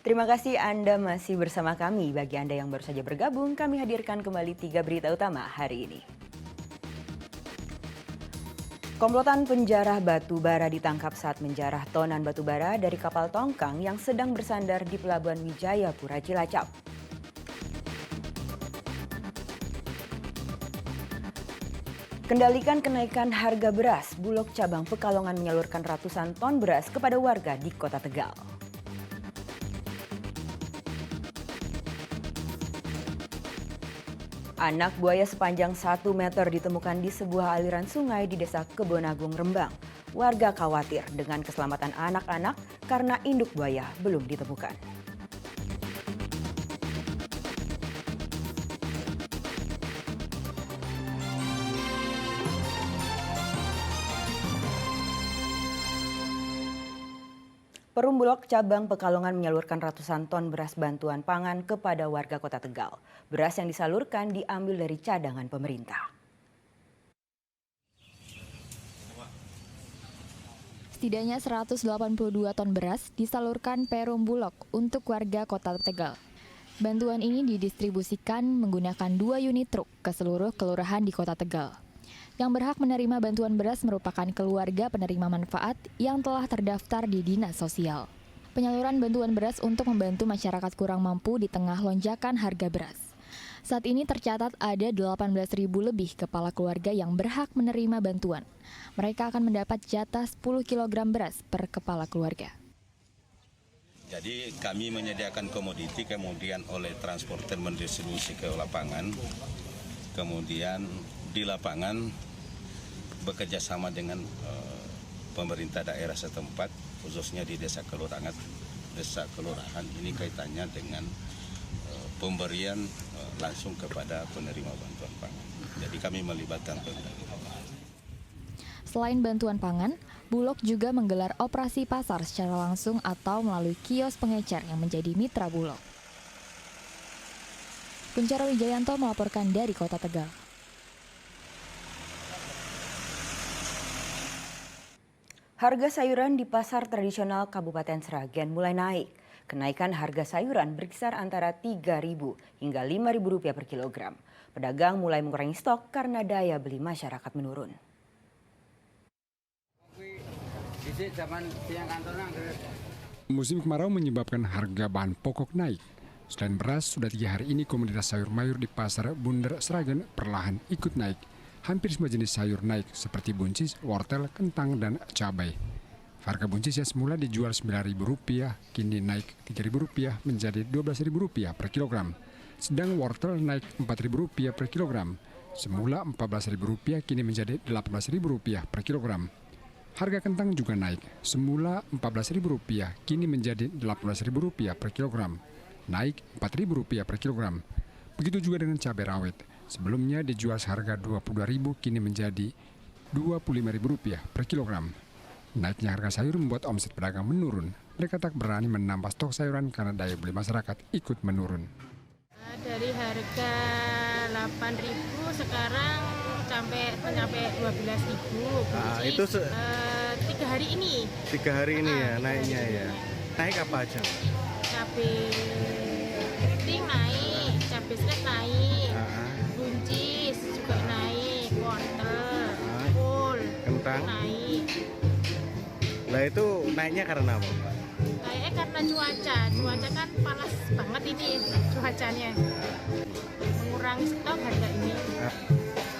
Terima kasih Anda masih bersama kami. Bagi Anda yang baru saja bergabung, kami hadirkan kembali 3 berita utama hari ini. Komplotan penjarah batu bara ditangkap saat menjarah tonan batu bara dari kapal tongkang yang sedang bersandar di Pelabuhan Wijayapura, Cilacap. Kendalikan kenaikan harga beras, Bulog cabang Pekalongan menyalurkan ratusan ton beras kepada warga di Kota Tegal. Anak buaya sepanjang 1 meter ditemukan di sebuah aliran sungai di Desa Kebonagung, Rembang. Warga khawatir dengan keselamatan anak-anak karena induk buaya belum ditemukan. Perum Bulog cabang Pekalongan menyalurkan ratusan ton beras bantuan pangan kepada warga Kota Tegal. Beras yang disalurkan diambil dari cadangan pemerintah. Setidaknya 182 ton beras disalurkan Perum Bulog untuk warga Kota Tegal. Bantuan ini didistribusikan menggunakan 2 unit truk ke seluruh kelurahan di Kota Tegal. Yang berhak menerima bantuan beras merupakan keluarga penerima manfaat yang telah terdaftar di Dinas Sosial. Penyaluran bantuan beras untuk membantu masyarakat kurang mampu di tengah lonjakan harga beras. Saat ini tercatat ada 18.000 lebih kepala keluarga yang berhak menerima bantuan. Mereka akan mendapat jatah 10 kg beras per kepala keluarga. Jadi kami menyediakan komoditi, kemudian oleh transporter mendistribusi ke lapangan, kemudian di lapangan bekerja sama dengan pemerintah daerah setempat, khususnya di desa kelurahan. Desa kelurahan ini kaitannya dengan pemberian langsung kepada penerima bantuan pangan. Jadi kami melibatkan pemerintah. Selain bantuan pangan, Bulog juga menggelar operasi pasar secara langsung atau melalui kios pengecer yang menjadi mitra Bulog. Kunchoro Wijayanto melaporkan dari Kota Tegal. Harga sayuran di pasar tradisional Kabupaten Sragen mulai naik. Kenaikan harga sayuran berkisar antara Rp3.000 hingga Rp5.000 per kilogram. Pedagang mulai mengurangi stok karena daya beli masyarakat menurun. Musim kemarau menyebabkan harga bahan pokok naik. Selain beras, sudah 3 hari ini komoditas sayur mayur di pasar Bunder Sragen perlahan ikut naik. Hampir semua jenis sayur naik seperti buncis, wortel, kentang, dan cabai. Harga buncis yang semula dijual Rp9.000 kini naik Rp3.000 menjadi Rp12.000 per kilogram. Sedang wortel naik Rp4.000 per kilogram. Semula Rp14.000 kini menjadi Rp18.000 per kilogram. Harga kentang juga naik. Semula Rp14.000 kini menjadi Rp18.000 per kilogram. Naik Rp4.000 per kilogram. Begitu juga dengan cabai rawit. Sebelumnya dijual seharga Rp22.000 kini menjadi Rp25.000 per kilogram. Naiknya harga sayur membuat omset pedagang menurun. Mereka tak berani menambah stok sayuran karena daya beli masyarakat ikut menurun. Dari harga Rp8.000 sekarang sampai Rp12.000. Nah, itu 3 hari ini. 3 hari ini ya naiknya ya. Naik apa aja? Cabai keriting naik, cabai selet naik, buncis juga naik, wortel, kol, kentang naik. Lah itu naiknya karena apa, Pak? Kayaknya karena cuaca kan panas banget ini cuacanya. Mengurangi stok harga ini.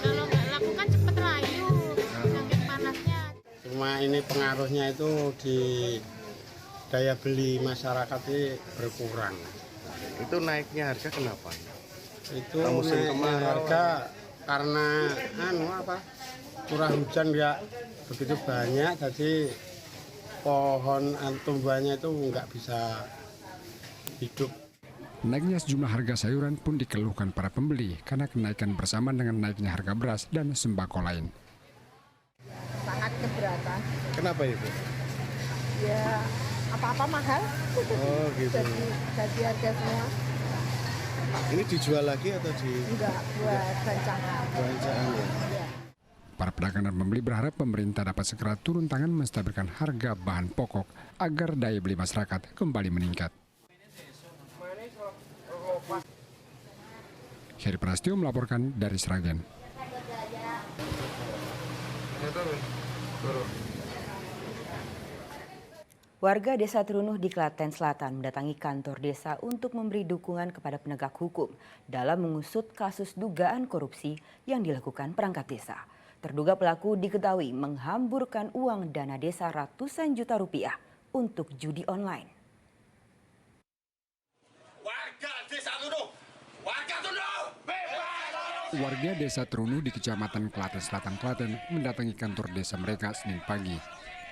Kalau nggak laku kan cepet layu, saking panasnya. Cuma ini pengaruhnya itu di daya beli masyarakat ini berkurang. Itu naiknya harga kenapa? Itu Musim naiknya kemarau. harga karena curah hujan nggak begitu banyak, jadi pohon tumbuhannya itu nggak bisa hidup. Naiknya sejumlah harga sayuran pun dikeluhkan para pembeli karena kenaikan bersamaan dengan naiknya harga beras dan sembako lain. Sangat keberatan. Kenapa itu? Ya apa-apa mahal. Oh gitu. Jadi harga semua. Ini dijual lagi atau Enggak, buat rancangan. ya? Para pedagang dan pembeli berharap pemerintah dapat segera turun tangan menstabilkan harga bahan pokok agar daya beli masyarakat kembali meningkat. Heri Prastio melaporkan dari Sragen. Warga Desa Trunuh di Klaten Selatan mendatangi kantor desa untuk memberi dukungan kepada penegak hukum dalam mengusut kasus dugaan korupsi yang dilakukan perangkat desa. Terduga pelaku diketahui menghamburkan uang dana desa ratusan juta rupiah untuk judi online. Warga Desa Trunuh di Kecamatan Klaten Selatan, Klaten mendatangi kantor desa mereka Senin pagi.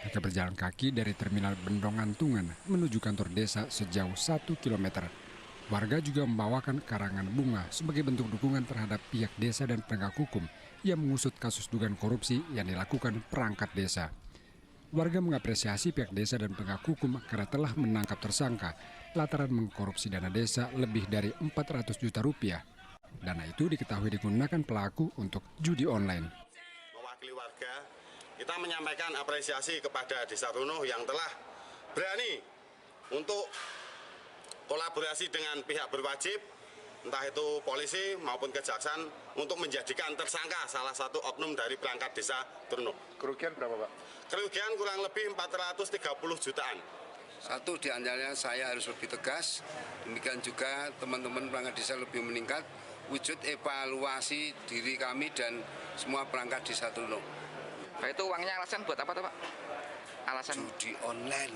Mereka berjalan kaki dari terminal Bendongan Tungan menuju kantor desa sejauh 1 km. Warga juga membawakan karangan bunga sebagai bentuk dukungan terhadap pihak desa dan penegak hukum yang mengusut kasus dugaan korupsi yang dilakukan perangkat desa. Warga mengapresiasi pihak desa dan penegak hukum karena telah menangkap tersangka lantaran mengkorupsi dana desa lebih dari 400 juta rupiah. Dana itu diketahui digunakan pelaku untuk judi online. Mewakili warga, kita menyampaikan apresiasi kepada Desa Trunuh yang telah berani untuk kolaborasi dengan pihak berwajib, entah itu polisi maupun kejaksaan, untuk menjadikan tersangka salah satu oknum dari perangkat Desa Trunuh. Kerugian berapa, Pak? Kerugian kurang lebih 430 jutaan. Satu di antaranya saya harus lebih tegas, demikian juga teman-teman perangkat desa lebih meningkat, wujud evaluasi diri kami dan semua perangkat Desa Trunuh. Nah, itu uangnya alasan buat apa tuh, Pak? Alasan judi online.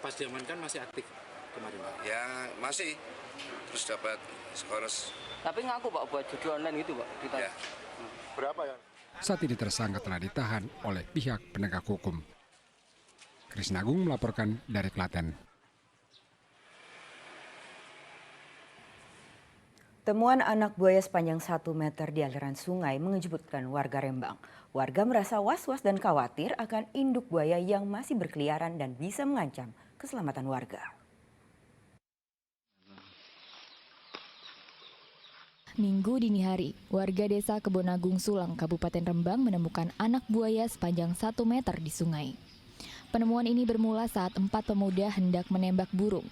Pas diamankan masih aktif kemarin, Pak? Ya, masih. Terus dapat skors. tapi ngaku, Pak, buat judi online gitu, Pak. Ya. Berapa ya? Saat ini tersangka telah ditahan oleh pihak penegak hukum. Krisnagung melaporkan dari Klaten. Temuan anak buaya sepanjang 1 meter di aliran sungai mengejutkan warga Rembang. Warga merasa was-was dan khawatir akan induk buaya yang masih berkeliaran dan bisa mengancam keselamatan warga. Minggu dini hari, warga desa Kebonagung Sulang, Kabupaten Rembang menemukan anak buaya sepanjang 1 meter di sungai. Penemuan ini bermula saat 4 pemuda hendak menembak burung.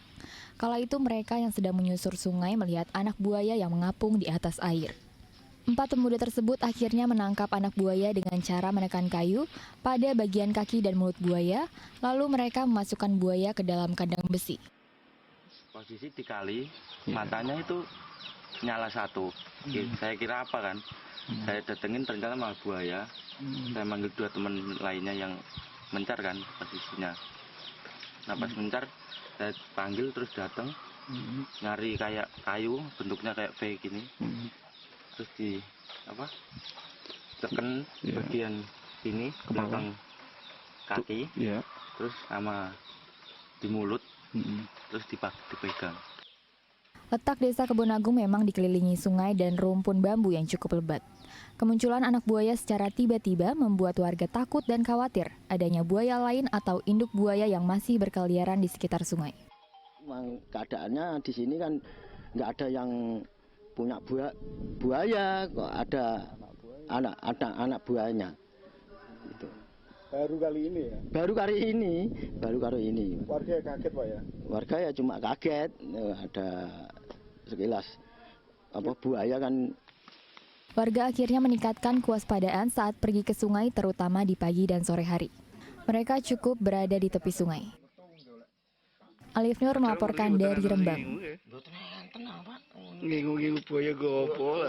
Kala itu mereka yang sedang menyusur sungai melihat anak buaya yang mengapung di atas air. 4 pemuda tersebut akhirnya menangkap anak buaya dengan cara menekan kayu pada bagian kaki dan mulut buaya, lalu mereka memasukkan buaya ke dalam kandang besi. Posisi di kali, matanya itu nyala satu. Saya kira apa kan? Saya datengin ternyata malah buaya. Saya manggil 2 teman lainnya yang mencar kan posisinya. Nah pas mencar, saya panggil terus datang, nyari kayak kayu, bentuknya kayak V gini. Terus di tekan bagian sini ke belakang kaki, terus sama di mulut, terus dipegang. Letak desa Kebonagung memang dikelilingi sungai dan rumpun bambu yang cukup lebat. Kemunculan anak buaya secara tiba-tiba membuat warga takut dan khawatir adanya buaya lain atau induk buaya yang masih berkeliaran di sekitar sungai. Memang keadaannya di sini kan nggak ada yang punya buaya, kok ada anak buahnya. Gitu. Baru kali ini ya? Baru kali ini. Warga kaget, Pak ya? Warga ya cuma kaget, ada sekilas buaya kan. Warga akhirnya meningkatkan kewaspadaan saat pergi ke sungai terutama di pagi dan sore hari. Mereka cukup berada di tepi sungai. Alif Nur melaporkan dari Rembang. Ngingu buaya gopo.